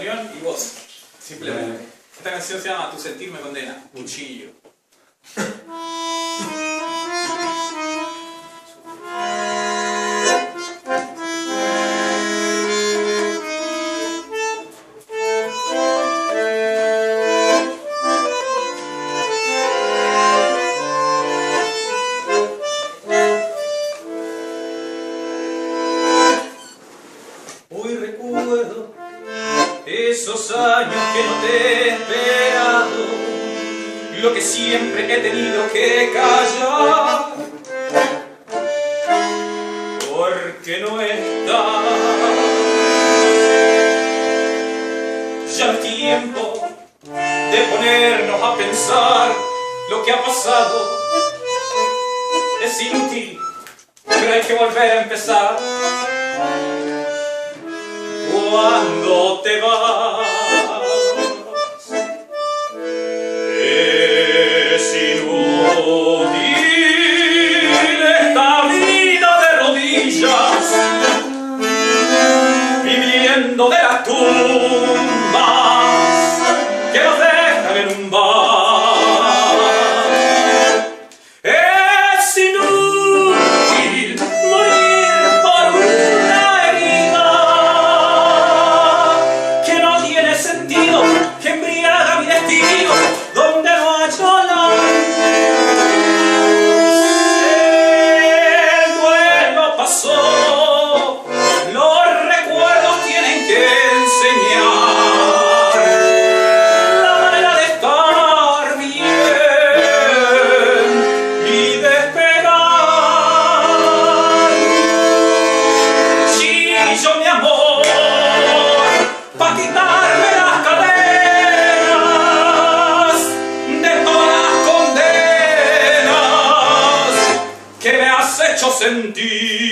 opinión y voz. Simplemente. Esta canción se llama Tu sentir me condena. Cuchillo. Hoy recuerdo esos años que no te he esperado, lo que siempre he tenido que callar, porque no está. Ya es tiempo de ponernos a pensar lo que ha pasado. Es inútil, pero hay que volver a empezar. Cuando te vas, es inútil esta vida de rodillas, viviendo de las tumbas que nos dejan en un bar. Es inútil morir por una herida sentido que embriaga mi destino, donde no hallo la el duelo pasó, los recuerdos tienen que enseñar la manera de estar bien y de esperar. Chillo mi amor pa' quitarme las cadenas de todas las condenas que me has hecho sentir.